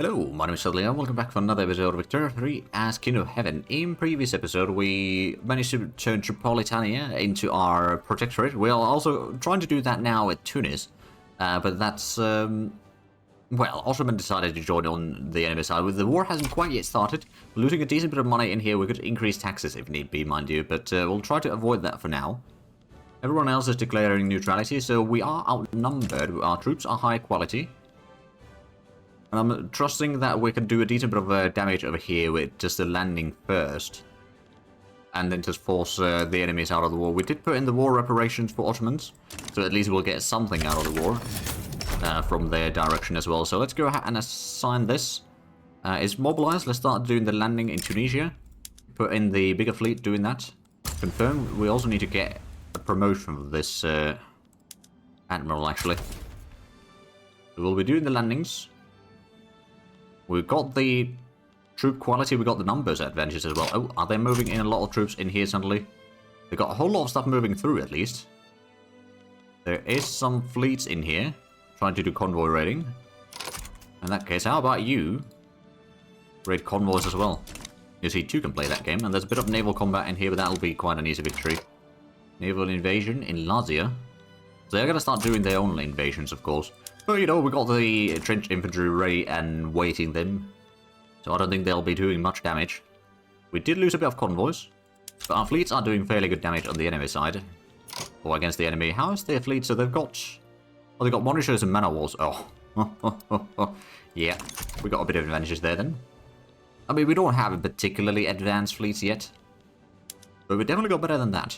Hello, my name is Sudley and welcome back for another episode of Victoria 3 as King of Heaven. In previous episode, we managed to turn Tripolitania into our protectorate. We are also trying to do that now at Tunis, but that's, well, Ottoman decided to join on the enemy side. The war hasn't quite yet started. We're losing a decent bit of money in here. We could increase taxes if need be, mind you, but we'll try to avoid that for now. Everyone else is declaring neutrality, so we are outnumbered. Our troops are high quality. And I'm trusting that we can do a decent bit of damage over here with just the landing first. And then just force the enemies out of the war. We did put in the war reparations for Ottomans, so at least we'll get something out of the war from their direction as well. So let's go ahead and assign this. It's mobilized. Let's start doing the landing in Tunisia. Put in the bigger fleet doing that. Confirm. We also need to get a promotion for this admiral, actually. So we'll be doing the landings. We've got the troop quality, we've got the numbers advantages as well. Oh, are they moving in a lot of troops in here suddenly? They've got a whole lot of stuff moving through, at least. There is some fleets in here, trying to do convoy raiding. In that case, how about you raid convoys as well? You see, two can play that game, and there's a bit of naval combat in here, but that'll be quite an easy victory. Naval invasion in Lazia. So they're going to start doing their own invasions, of course. But, you know, we got the trench infantry ready and waiting them. So I don't think they'll be doing much damage. We did lose a bit of convoys. But our fleets are doing fairly good damage on the enemy side. Or against the enemy. How is their fleet? So they've got... Well, they've got monitors and man of wars. Oh. Yeah. We got a bit of advantages there then. I mean, we don't have a particularly advanced fleets yet. But we definitely got better than that.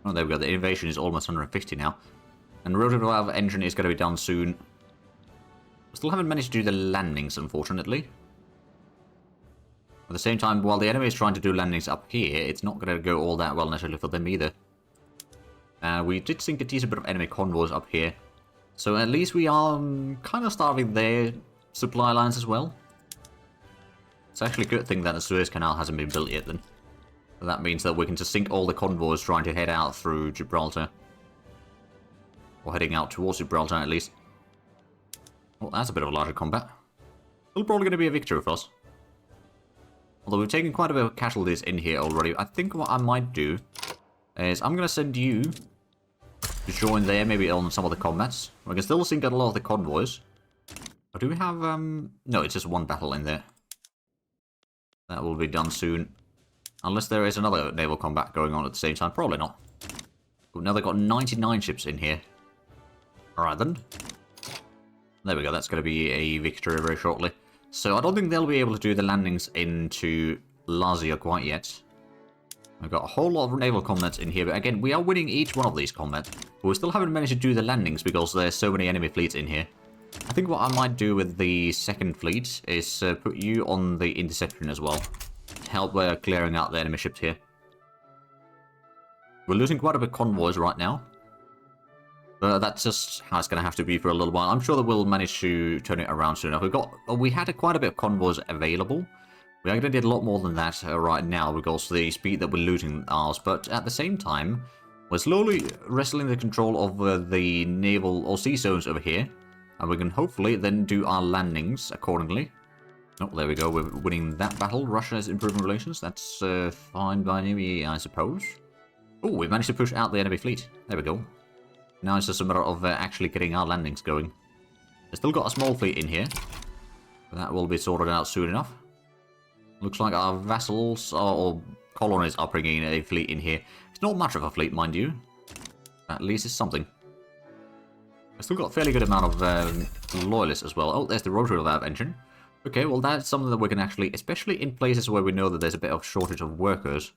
Oh, there we go. The invasion is almost 150 now. And rotary valve engine is going to be done soon. Still haven't managed to do the landings, unfortunately. At the same time, while the enemy is trying to do landings up here, it's not going to go all that well necessarily for them either. We did sink a decent bit of enemy convoys up here. So at least we are kind of starving their supply lines as well. It's actually a good thing that the Suez Canal hasn't been built yet then. So that means that we can just sink all the convoys trying to head out through Gibraltar. Or heading out towards Gibraltar at least. Well, that's a bit of a larger combat. Still probably going to be a victory for us. Although we've taken quite a bit of casualties in here already. I think what I might do is I'm going to send you to join there, maybe on some of the combats. We can still sink a lot of the convoys. Or do we have... No, it's just one battle in there. That will be done soon. Unless there is another naval combat going on at the same time. Probably not. But now they've got 99 ships in here. Alright then. There we go, that's going to be a victory very shortly. So I don't think they'll be able to do the landings into Lazia quite yet. We've got a whole lot of naval combats in here, but again, we are winning each one of these combats. But we still haven't managed to do the landings because there's so many enemy fleets in here. I think what I might do with the second fleet is put you on the interception as well. To help clearing out the enemy ships here. We're losing quite a bit of convoys right now. But that's just how it's going to have to be for a little while. I'm sure that we'll manage to turn it around soon enough. We had quite a bit of convoys available. We actually did a lot more than that right now because of the speed that we're losing ours. But at the same time, we're slowly wrestling the control of the naval or sea zones over here. And we can hopefully then do our landings accordingly. Oh, there we go. We're winning that battle. Russia is improving relations. That's fine by me, I suppose. Oh, we managed to push out the enemy fleet. There we go. Now it's just a matter of actually getting our landings going. We've still got a small fleet in here. But that will be sorted out soon enough. Looks like our vassals or colonies are bringing a fleet in here. It's not much of a fleet, mind you. At least it's something. I've still got a fairly good amount of loyalists as well. Oh, there's the rotary valve engine. Okay, well that's something that we can actually, especially in places where we know that there's a bit of shortage of workers.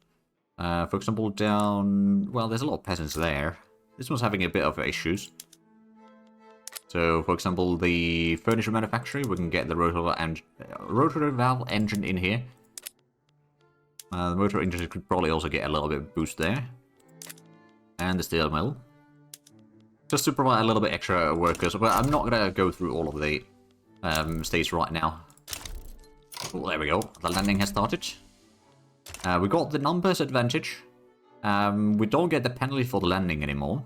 For example, down... Well, there's a lot of peasants there. This one's having a bit of issues. So, for example, the furniture manufacturer, we can get the rotary valve engine in here. The motor engine could probably also get a little bit of boost there. And the steel mill. Just to provide a little bit extra workers. But I'm not going to go through all of the states right now. Oh, there we go. The landing has started. We got the numbers advantage. We don't get the penalty for the landing anymore.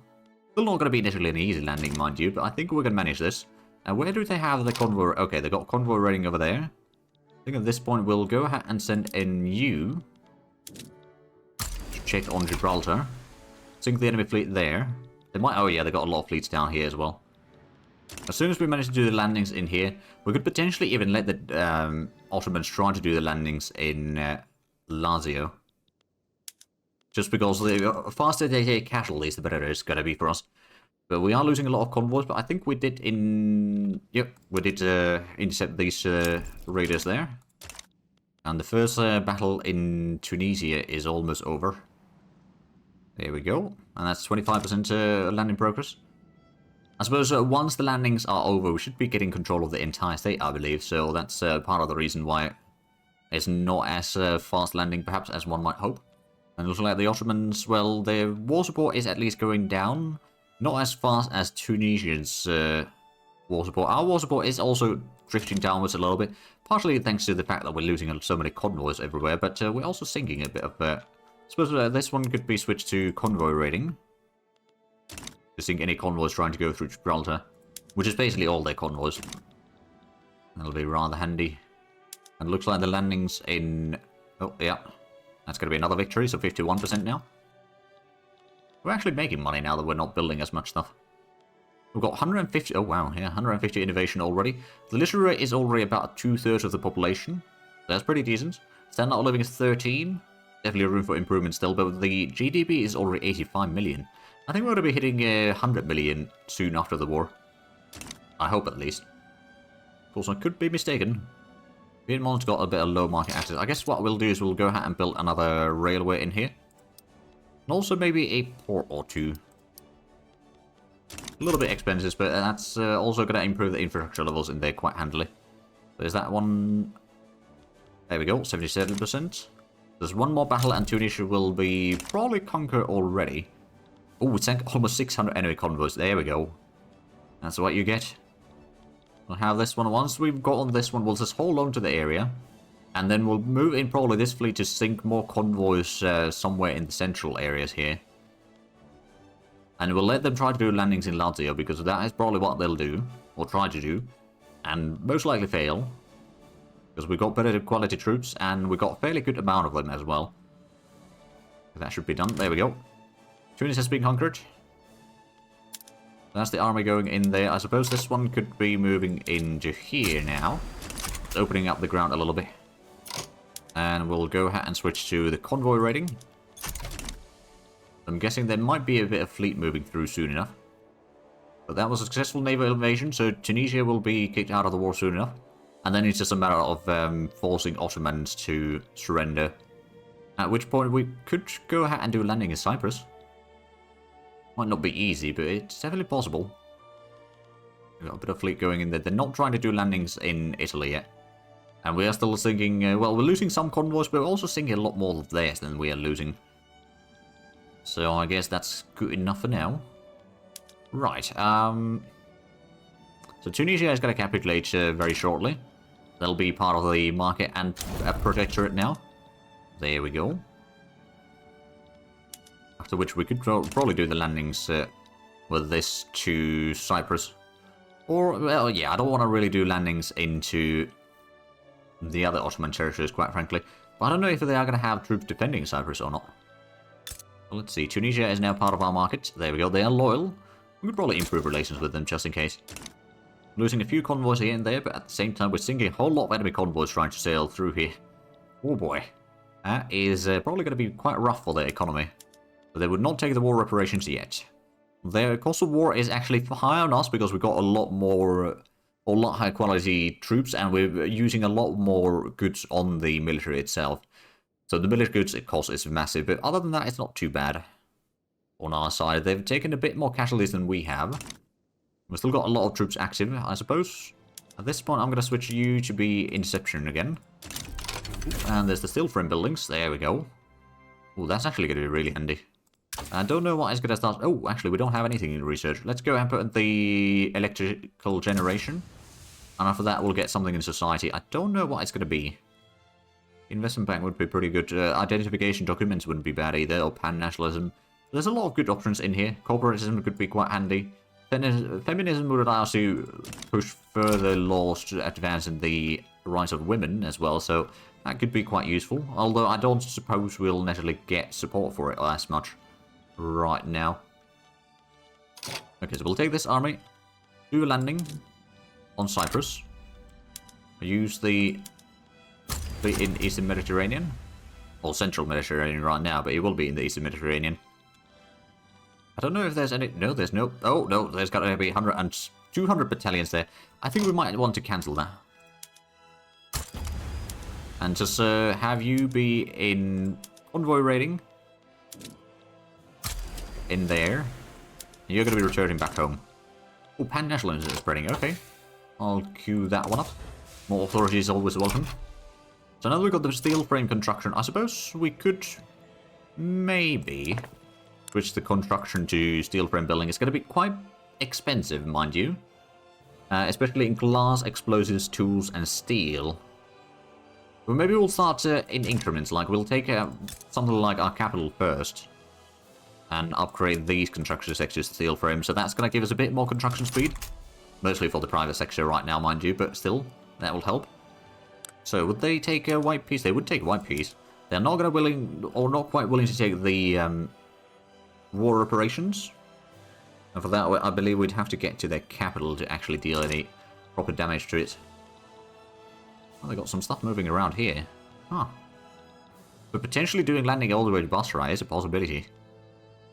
Still not going to be necessarily an easy landing, mind you, but I think we can manage this. And where do they have the convoy? Okay, they got convoy raiding over there. I think at this point we'll go ahead and send in you to check on Gibraltar. Sink the enemy fleet there. They might... Oh yeah, they got a lot of fleets down here as well. As soon as we manage to do the landings in here, we could potentially even let the Ottomans try to do the landings in Lazio. Just because the faster they take casualties, the better it's going to be for us. But we are losing a lot of convoys, but I think we did Yep, we did intercept these raiders there. And the first battle in Tunisia is almost over. There we go. And that's 25% landing progress. I suppose once the landings are over, we should be getting control of the entire state, I believe. So that's part of the reason why it's not as fast landing, perhaps, as one might hope. And it looks like the Ottomans, well, their war support is at least going down. Not as fast as Tunisia's war support. Our war support is also drifting downwards a little bit. Partially thanks to the fact that we're losing so many convoys everywhere. But we're also sinking a bit of... I suppose this one could be switched to convoy raiding. To sink any convoys trying to go through Gibraltar, which is basically all their convoys. That'll be rather handy. And it looks like the landings in... Oh, yeah. That's going to be another victory, so 51% now. We're actually making money now that we're not building as much stuff. We've got 150... Oh, wow, yeah, 150 innovation already. The literary rate is already about 2/3 of the population. That's pretty decent. Standard of living is 13. Definitely room for improvement still, but the GDP is already 85 million. I think we're going to be hitting 100 million soon after the war. I hope at least. Of course, I could be mistaken. Vietnam's got a bit of low market access. I guess what we'll do is we'll go ahead and build another railway in here. And also maybe a port or two. A little bit expensive, but that's also going to improve the infrastructure levels in there quite handily. There's that one. There we go, 77%. There's one more battle and Tunisia will be probably conquered already. Oh, we sank almost 600 enemy convoys. There we go. That's what you get. We'll have this one. Once we've got on this one, we'll just hold on to the area. And then we'll move in probably this fleet to sink more convoys somewhere in the central areas here. And we'll let them try to do landings in Lazio, because that is probably what they'll do. Or try to do. And most likely fail. Because we've got better quality troops, and we've got a fairly good amount of them as well. That should be done. There we go. Tunis has been conquered. That's the army going in there. I suppose this one could be moving into here now. It's opening up the ground a little bit. And we'll go ahead and switch to the convoy raiding. I'm guessing there might be a bit of fleet moving through soon enough. But that was a successful naval invasion, so Tunisia will be kicked out of the war soon enough. And then it's just a matter of forcing Ottomans to surrender. At which point we could go ahead and do a landing in Cyprus. Might not be easy, but it's definitely possible. We've got a bit of fleet going in there. They're not trying to do landings in Italy yet. And we are still sinking... well, we're losing some convoys, but we're also sinking a lot more of theirs than we are losing. So I guess that's good enough for now. Right. So Tunisia is going to capitulate very shortly. That'll be part of the market and protectorate now. There we go. After which we could probably do the landings with this to Cyprus. Or, well, yeah, I don't want to really do landings into the other Ottoman territories, quite frankly. But I don't know if they are going to have troops defending Cyprus or not. Well, let's see. Tunisia is now part of our market. There we go. They are loyal. We could probably improve relations with them just in case. Losing a few convoys here and there, but at the same time we're sinking a whole lot of enemy convoys trying to sail through here. Oh boy. That is probably going to be quite rough for their economy. But they would not take the war reparations yet. Their cost of war is actually higher on us because we've got a lot higher quality troops and we're using a lot more goods on the military itself. So the military goods cost is massive, but other than that it's not too bad. On our side, they've taken a bit more casualties than we have. We've still got a lot of troops active, I suppose. At this point, I'm going to switch you to be interception again. And there's the steel frame buildings. There we go. Oh, that's actually going to be really handy. I don't know what is going to start... Oh, actually, we don't have anything in research. Let's go and put in the electrical generation. And after that, we'll get something in society. I don't know what it's going to be. Investment bank would be pretty good. Identification documents wouldn't be bad either, or pan-nationalism. There's a lot of good options in here. Corporatism could be quite handy. Feminism would allow us to push further laws to advance in the rights of women as well, so that could be quite useful. Although I don't suppose we'll necessarily get support for it as much right now. Okay, so we'll take this army, do a landing on Cyprus, use the fleet in Eastern Mediterranean, or Central Mediterranean right now, but it will be in the Eastern Mediterranean. I don't know if there's any... No, there's no... Oh, no, there's got to be 100 and 200 battalions there. I think we might want to cancel that. And just have you be in convoy raiding. In there. You're going to be returning back home. Oh, pan-nationalism is spreading. Okay. I'll queue that one up. More authority is always welcome. So now that we've got the steel frame construction, I suppose we could maybe switch the construction to steel frame building. It's going to be quite expensive, mind you. Especially in glass, explosives, tools, and steel. But maybe we'll start in increments. Like, we'll take something like our capital first. And upgrade these construction sectors to steel frame. So that's going to give us a bit more construction speed. Mostly for the private sector right now, mind you. But still, that will help. So, would they take a white piece? They would take white piece. They're not going to willing, or not quite willing to take the war operations. And for that, I believe we'd have to get to their capital to actually deal any proper damage to it. Well, they got some stuff moving around here. Huh. But potentially doing landing all the way to Basra is a possibility.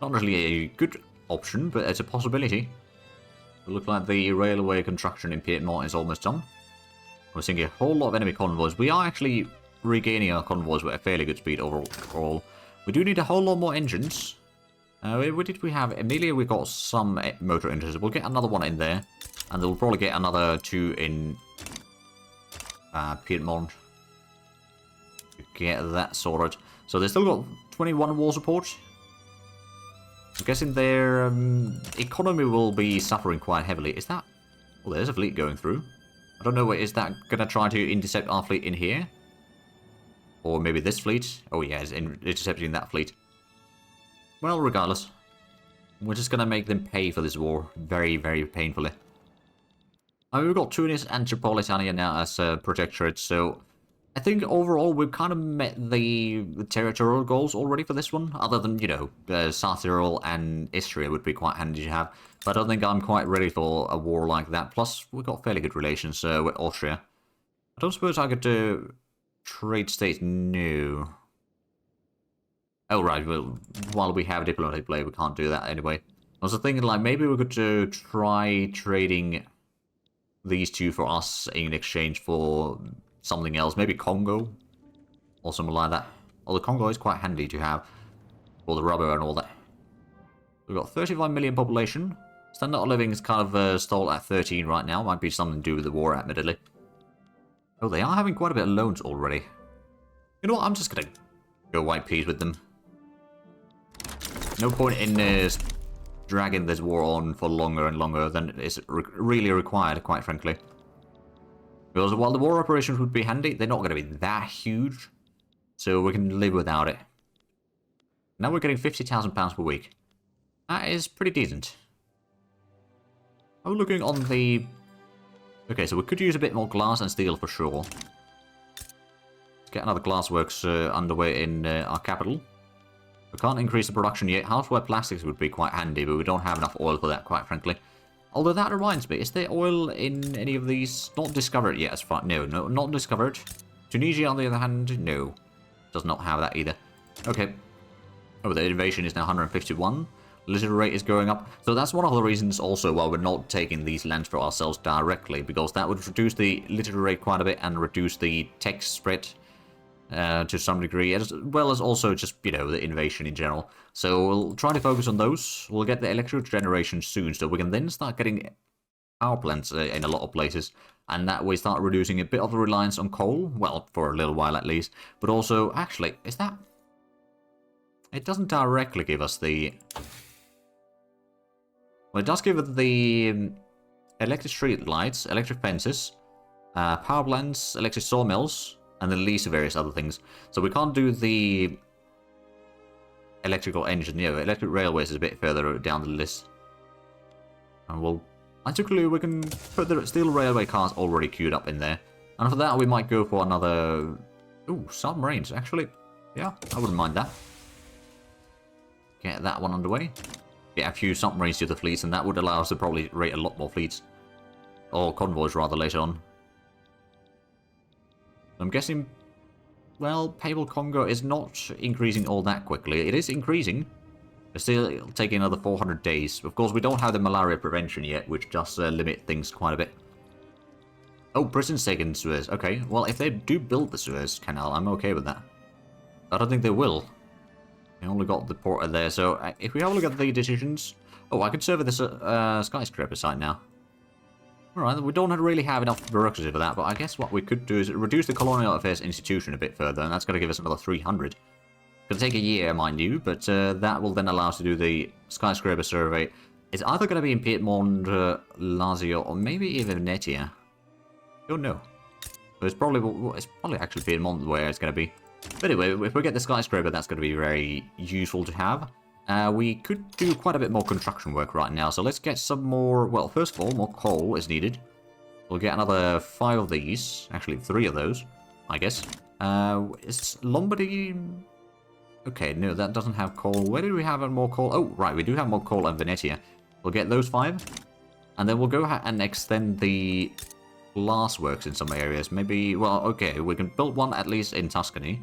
Not really a good option, but it's a possibility. It looks like the railway construction in Piedmont is almost done. We're seeing a whole lot of enemy convoys. We are actually regaining our convoys with a fairly good speed overall. We do need a whole lot more engines. What did we have? Emilia, we got some motor engines. We'll get another one in there. And we'll probably get another 2 in Piedmont. To get that sorted. So they've still got 21 war support. I'm guessing their economy will be suffering quite heavily. Is that... Well, there's a fleet going through. I don't know, is that going to try to intercept our fleet in here? Or maybe this fleet? Oh yeah, it's intercepting that fleet. Well, regardless. We're just going to make them pay for this war. Very, very painfully. I mean, we've got Tunis and Tripolitania now as protectorates, so... I think overall we've kind of met the territorial goals already for this one. Other than, you know, South Tyrol and Istria would be quite handy to have. But I don't think I'm quite ready for a war like that. Plus, we've got fairly good relations with Austria. I don't suppose I could trade states? No. Oh, right. Well, while we have diplomatic play, we can't do that anyway. I was thinking, like, maybe we could try trading these two for us in exchange for something else. Maybe Congo or something like that. Although Congo is quite handy to have for the rubber and all that. We've got 35 million population. Standard of living is kind of stalled at 13 right now. Might be something to do with the war, admittedly. Oh, they are having quite a bit of loans already. You know what? I'm just going to go white peas with them. No point in dragging this war on for longer and longer than is really required, quite frankly. Because while the war operations would be handy, they're not going to be that huge. So we can live without it. Now we're getting £50,000 per week. That is pretty decent. I'm looking on the... Okay, so we could use a bit more glass and steel for sure. Let's get another glassworks underway in our capital. We can't increase the production yet. Houseware plastics would be quite handy, but we don't have enough oil for that, quite frankly. Although that reminds me, is there oil in any of these? Not discovered yet, as far... No, not discovered. Tunisia, on the other hand, no. Does not have that either. Okay. Oh, the invasion is now 151. Literary rate is going up. So that's one of the reasons also why we're not taking these lands for ourselves directly, because that would reduce the literary rate quite a bit and reduce the text spread to some degree, as well as also just, you know, the invasion in general. So we'll try to focus on those. We'll get the electric generation soon, so we can then start getting power plants in a lot of places, and that way start reducing a bit of the reliance on coal, well, for a little while at least. But also, actually, is that... It doesn't directly give us the... Well, it does give us the electric street lights, electric fences, power plants, electric sawmills, and the lease of various other things. So we can't do the electrical engine. You know, electric railways is a bit further down the list. And we'll... Particularly, we can put the steel railway cars already queued up in there. And for that, we might go for another... Ooh, submarines. Actually, yeah, I wouldn't mind that. Get that one underway. Get a few submarines to the fleets, and that would allow us to probably rate a lot more fleets. Or convoys, rather, later on. I'm guessing... Well, Papal Congo is not increasing all that quickly. It is increasing. It's still taking another 400 days. Of course, we don't have the malaria prevention yet, which does limit things quite a bit. Oh, Britain's taking Suez. Okay, well, if they do build the Suez Canal, I'm okay with that. I don't think they will. They only got the port there, so if we have a look at the decisions... Oh, I could serve this skyscraper site now. Alright, we don't really have enough bureaucracy for that, but I guess what we could do is reduce the Colonial Affairs Institution a bit further, and that's going to give us another 300. It'll take a year, mind you, but that will then allow us to do the skyscraper survey. It's either going to be in Piedmont, Lazio, or maybe even Venetia. Don't know. But it's probably actually Piedmont where it's going to be. But anyway, if we get the skyscraper, that's going to be very useful to have. We could do quite a bit more construction work right now, so let's get some more... Well, first of all, more coal is needed. We'll get another 5 of these. Actually, 3 of those, I guess. Is Lombardy... Okay, no, that doesn't have coal. Where did we have more coal? Oh, right, we do have more coal in Venetia. We'll get those 5. And then we'll go and extend the glass works in some areas. Maybe, well, okay, we can build one at least in Tuscany.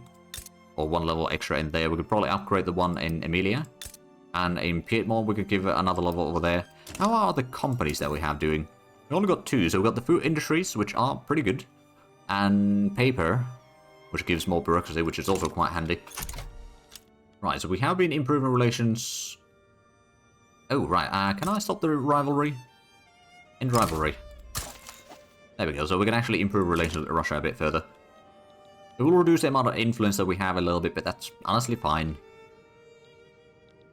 Or 1 level extra in there. We could probably upgrade the one in Emilia. And in Piedmont, we could give it another level over there. How are the companies that we have doing? We only got 2, so we've got the food industries, which are pretty good. And paper, which gives more bureaucracy, which is also quite handy. Right, so we have been improving relations... Oh, right, can I stop the rivalry? End rivalry. There we go, so we can actually improve relations with Russia a bit further. It will reduce the amount of influence that we have a little bit, but that's honestly fine.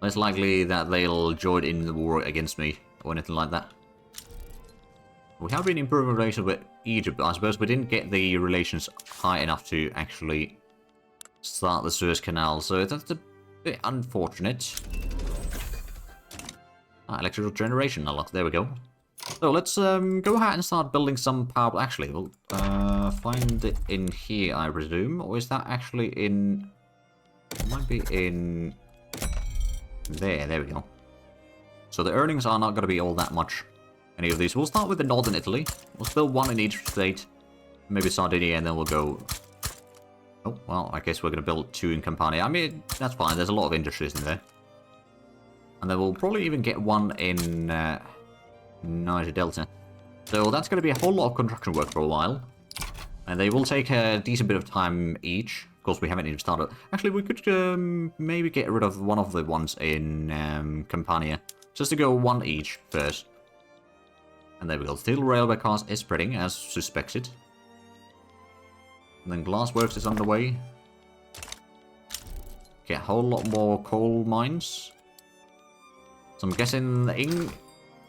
Less likely that they'll join in the war against me, or anything like that. We have been improving relations with Egypt, but I suppose we didn't get the relations high enough to actually start the Suez Canal, so that's a bit unfortunate. Electrical generation unlocked, there we go. So let's go ahead and start building some power... Actually, we'll find it in here, I presume. Or is that actually in... It might be in... There we go. So the earnings are not going to be all that much. Any of these. We'll start with the northern Italy. We'll build 1 in each state. Maybe Sardinia, and then we'll go... Oh, well, I guess we're going to build 2 in Campania. I mean, that's fine. There's a lot of industries in there. And then we'll probably even get 1 in Niger Delta. So that's going to be a whole lot of construction work for a while. And they will take a decent bit of time each. Of course, we haven't even started. Actually, we could maybe get rid of one of the ones in Campania. Just to go 1 each first. And there we go. Steel railway cars is spreading, as suspected. And then glassworks is underway. Get a whole lot more coal mines. So I'm guessing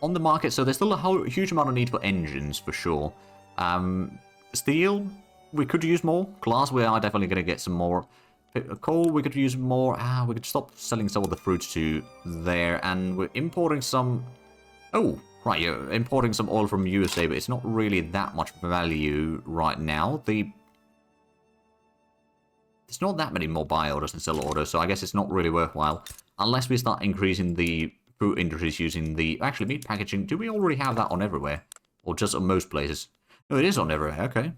on the market, so there's still a huge amount of need for engines, for sure. Steel, we could use more. Glass, we are definitely going to get some more. Coal, we could use more. We could stop selling some of the fruits to there. And we're importing some... Oh, right, you're importing some oil from USA, but it's not really that much value right now. There's not that many more buy orders and sell orders, so I guess it's not really worthwhile. Unless we start increasing the food industries using the... Actually, meat packaging, do we already have that on everywhere? Or just on most places? No, it is on everywhere, okay.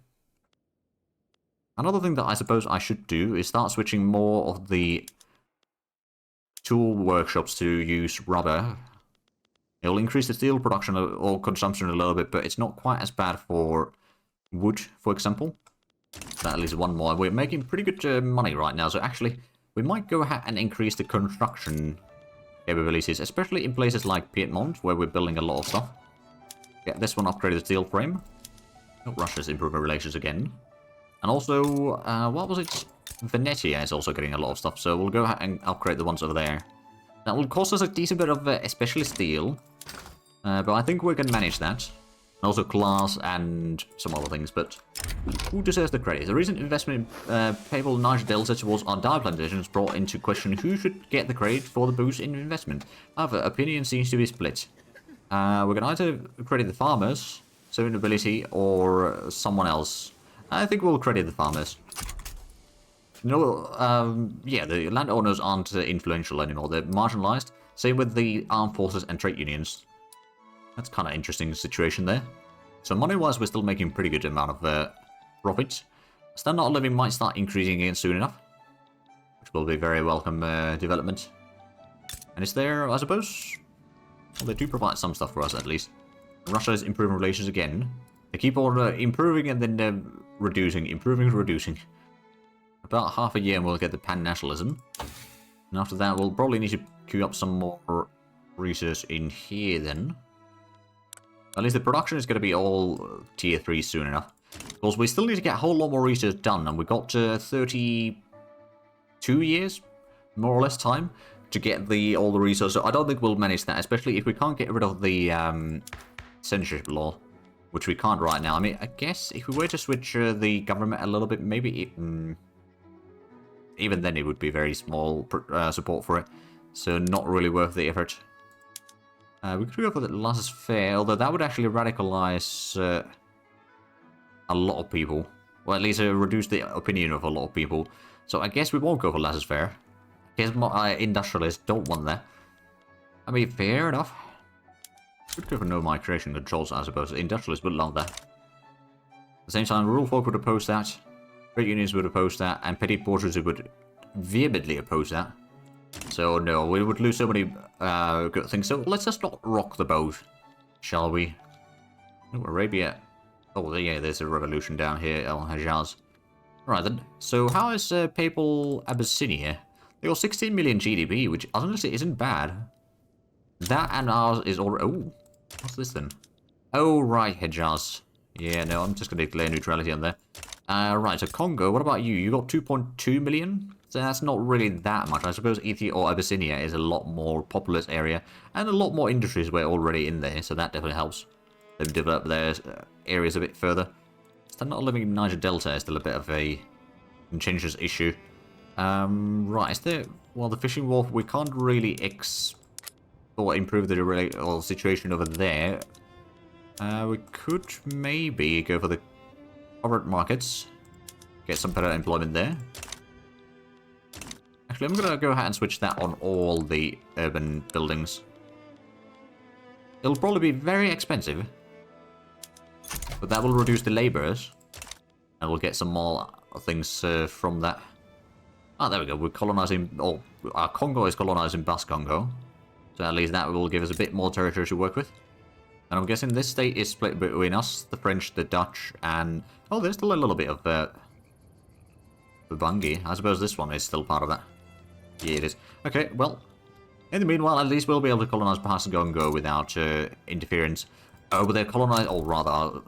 Another thing that I suppose I should do is start switching more of the tool workshops to use rubber. It will increase the steel production or consumption a little bit, but it's not quite as bad for wood, for example. That at least 1 more. We're making pretty good money right now, so actually, we might go ahead and increase the construction capabilities, especially in places like Piedmont, where we're building a lot of stuff. Get this one upgraded steel frame. Oh, Russia's improving relations again. And also, what was it? Venetia is also getting a lot of stuff, so we'll go ahead and upgrade the ones over there. That will cost us a decent bit of, especially steel. But I think we can manage that. And also glass and some other things, but who deserves the credit? The recent investment in Papal Niger Delta towards our dye plantations brought into question who should get the credit for the boost in investment. However, opinion seems to be split. We can either credit the farmers, civil nobility, or someone else. I think we'll credit the farmers. No, yeah, the landowners aren't influential anymore. They're marginalized. Same with the armed forces and trade unions. That's kind of interesting situation there. So money-wise, we're still making a pretty good amount of profits. Standard of living might start increasing again soon enough, which will be very welcome development. And is there, I suppose, well, they do provide some stuff for us at least. Russia is improving relations again. They keep on improving and then reducing, improving and reducing. About half a year and we'll get the pan-nationalism. And after that, we'll probably need to queue up some more research in here then. At least the production is going to be all tier 3 soon enough. Because we still need to get a whole lot more research done, and we got 32 years, more or less, time to get all the research. So I don't think we'll manage that, especially if we can't get rid of the censorship law, which we can't right now. I mean, I guess if we were to switch the government a little bit, maybe even then it would be very small support for it. So not really worth the effort. We could go for the laissez-faire, although that would actually radicalize a lot of people. Well, at least reduce the opinion of a lot of people. So I guess we won't go for laissez-faire. I guess industrialists don't want that. I mean, fair enough. Could go for no migration controls, I suppose. Industrialists would love that. At the same time, rural folk would oppose that. Trade unions would oppose that. And petty bourgeoisie would vehemently oppose that. So no, we would lose so many good things. So let's just not rock the boat, shall we? Oh, Arabia. Oh, yeah, there's a revolution down here, El Hajjaz. Right then. So how is Papal Abyssinia? They got 16 million GDP, which honestly isn't bad. That and ours is already... Oh, what's this then? Oh, right, Hejaz. Yeah, no, I'm just going to declare neutrality on there. Right, so Congo, what about you? You got 2.2 million? So that's not really that much. I suppose Ethiopia or Abyssinia is a lot more populous area, and a lot more industries were already in there, so that definitely helps them develop their areas a bit further. Still not living in Niger Delta is still a bit of a contentious issue. Right, is there... Well, the fishing wharf, we can't really improve the situation over there. We could maybe go for the covered markets. Get some better employment there. Actually, I'm going to go ahead and switch that on all the urban buildings. It'll probably be very expensive, but that will reduce the laborers, and we'll get some more things from that. Ah, there we go. We're colonizing... Oh, Congo is colonizing Bas Congo. So at least that will give us a bit more territory to work with. And I'm guessing this state is split between us, the French, the Dutch, and... Oh, there's still a little bit of Bungie. I suppose this one is still part of that. Yeah, it is. Okay, well, in the meanwhile, at least we'll be able to colonize Bas Congo without interference. Oh, but they're colonized... Or rather,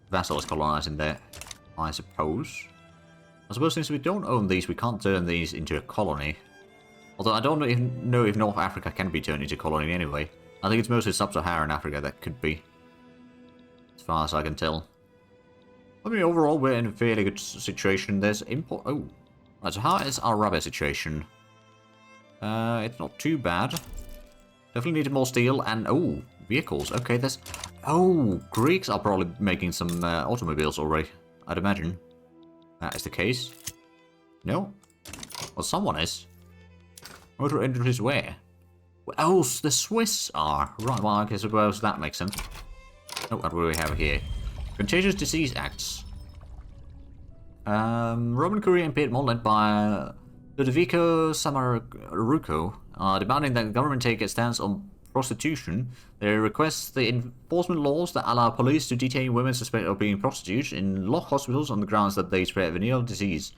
Vassal is colonizing there, I suppose. I suppose since we don't own these, we can't turn these into a colony. Although I don't even know if North Africa can be turned into a colony anyway. I think it's mostly Sub-Saharan Africa that could be, as far as I can tell. I mean, overall, we're in a fairly good situation. There's import... Oh, right, so how is our rubber situation? It's not too bad. Definitely needed more steel and... Oh, vehicles. Okay, there's... Oh, Greeks are probably making some automobiles already, I'd imagine. That is the case. No? Well, someone is. Motor industries where? Oh, the Swiss are. Right, well, I suppose that makes sense. Oh, what do we have here? Contagious Disease Acts. Roman Curia and Piedmont, led by Ludovico Samaruco, are demanding that the government take a stance on prostitution. They request the enforcement laws that allow police to detain women suspected of being prostitutes in locked hospitals on the grounds that they spread venereal disease.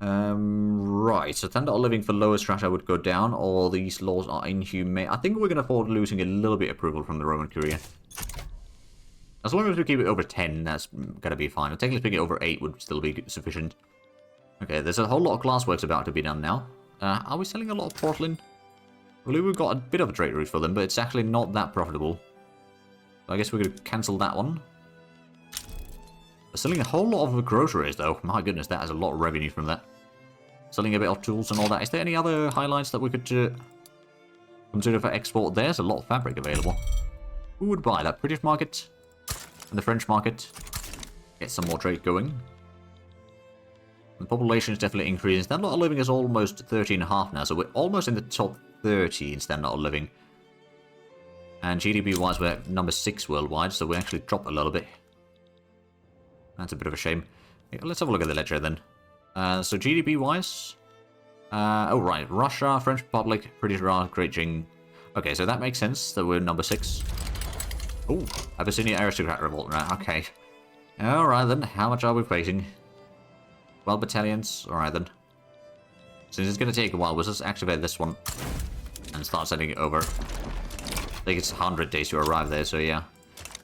Right, so standard of living for lower strata would go down, or these laws are inhumane. I think we're going to afford losing a little bit of approval from the Roman Curia. As long as we keep it over 10, that's going to be fine. Technically speaking, over 8 would still be sufficient. Okay, there's a whole lot of glassworks about to be done now. Are we selling a lot of porcelain? I believe we've got a bit of a trade route for them, but it's actually not that profitable. So I guess we're going to cancel that one. We're selling a whole lot of groceries, though. My goodness, that has a lot of revenue from that. Selling a bit of tools and all that. Is there any other highlights that we could consider for export? There's a lot of fabric available. Who would buy that? British market and the French market. Get some more trade going. The population is definitely increasing. Standard of living is almost 13.5 now, so we're almost in the top 30 in standard of living. And GDP-wise, we're at number 6 worldwide, so we actually drop a little bit. That's a bit of a shame. Let's have a look at the ledger then. So GDP-wise... oh, right. Russia, French Republic, British Raj, Great Qing. Okay, so that makes sense that we're number 6. Oh, Abyssinia aristocrat revolt. Right, okay. Alright then, how much are we facing? 12 battalions. Alright then. Since it's going to take a while, we'll just activate this one. And start sending it over. I think it's 100 days to arrive there, so yeah.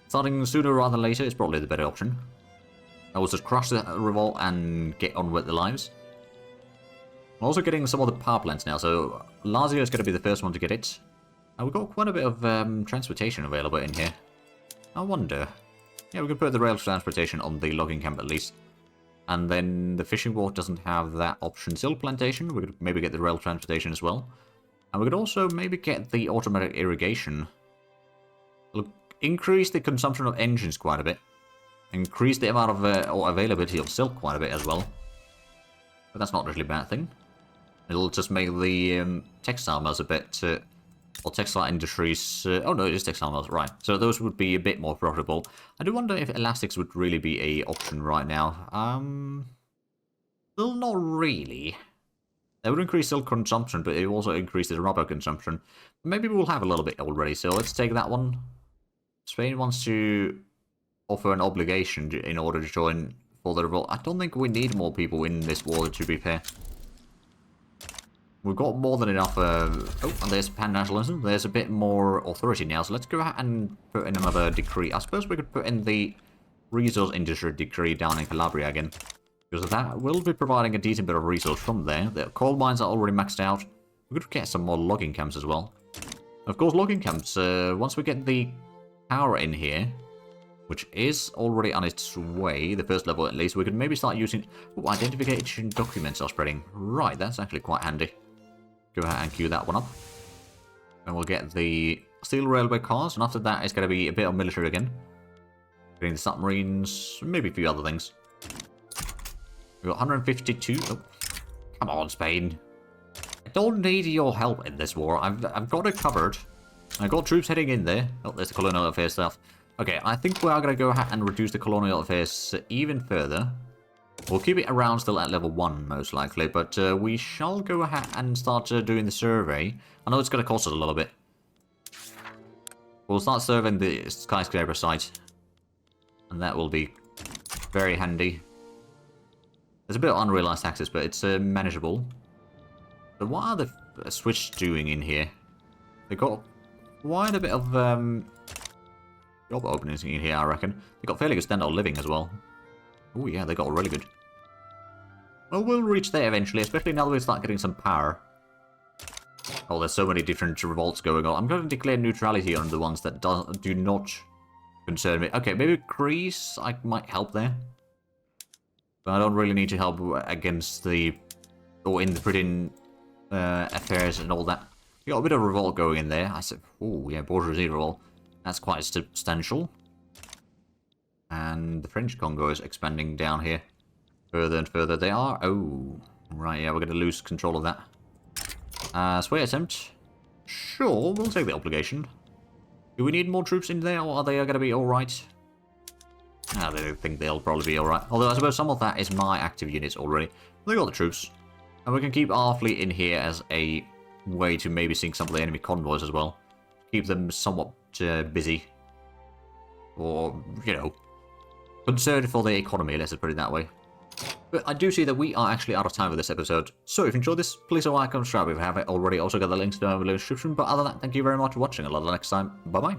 Starting sooner rather than later is probably the better option. I will just crush the revolt and get on with the lives. I'm also getting some of the power plants now, so Lazio is going to be the first one to get it. And we've got quite a bit of transportation available in here. I wonder. Yeah, we could put the rail transportation on the logging camp at least. And then the fishing wharf doesn't have that option. Silk plantation, we could maybe get the rail transportation as well. And we could also maybe get the automatic irrigation. It'll increase the consumption of engines quite a bit. Increase the amount of or availability of silk quite a bit as well. But that's not really a bad thing. It'll just make the textile mills a bit... or textile industries... oh no, it is textile mills, right. So those would be a bit more profitable. I do wonder if elastics would really be a option right now. Well, not really. They would increase silk consumption, but it would also increase the rubber consumption. Maybe we'll have a little bit already, so let's take that one. Spain wants to offer an obligation in order to join for the revolt. I don't think we need more people in this war, to be fair. We've got more than enough... oh, and there's pan-nationalism. There's a bit more authority now, so let's go ahead and put in another decree. I suppose we could put in the resource industry decree down in Calabria again. Because that will be providing a decent bit of resource from there. The coal mines are already maxed out. We could get some more logging camps as well. Of course, logging camps, once we get the power in here, which is already on its way, the first level at least, we could maybe start using... oh, identification documents are spreading. Right, that's actually quite handy. Go ahead and queue that one up. And we'll get the steel railway cars, and after that it's going to be a bit of military again. Getting the submarines, maybe a few other things. We've got 152. Oh, come on, Spain. I don't need your help in this war. I've got it covered. I've got troops heading in there. Oh, there's the colonial affairs stuff. Okay, I think we are going to go ahead and reduce the colonial affairs even further. We'll keep it around still at level 1, most likely, but we shall go ahead and start doing the survey. I know it's going to cost us a little bit. We'll start surveying the skyscraper site. And that will be very handy. There's a bit of unrealized taxes, but it's manageable. But what are the Swiss doing in here? They've got quite a bit of job openings in here, I reckon. They've got fairly good standard of living as well. Oh yeah, they got really good. Well, we'll reach there eventually, especially now that we start getting some power. Oh, there's so many different revolts going on. I'm going to declare neutrality on the ones that do not concern me. Okay, maybe Greece, I might help there. But I don't really need to help against the... or in the Britain affairs and all that. We got a bit of revolt going in there. I said, oh yeah, bourgeoisie revolt. That's quite substantial. And the French Congo is expanding down here. Further and further they are. Oh, right, yeah, we're going to lose control of that. Sway attempt. Sure, we'll take the obligation. Do we need more troops in there, or are they going to be alright? I don't think they'll probably be alright. Although I suppose some of that is my active units already. They got the troops. And we can keep our fleet in here as a way to maybe sink some of the enemy convoys as well. Keep them somewhat busy. Or, you know, concerned for the economy, let's put it that way. But I do see that we are actually out of time for this episode. So if you enjoyed this, please like and subscribe if you haven't already. Also got the links down below in the description. But other than that, thank you very much for watching. Until next time, bye bye.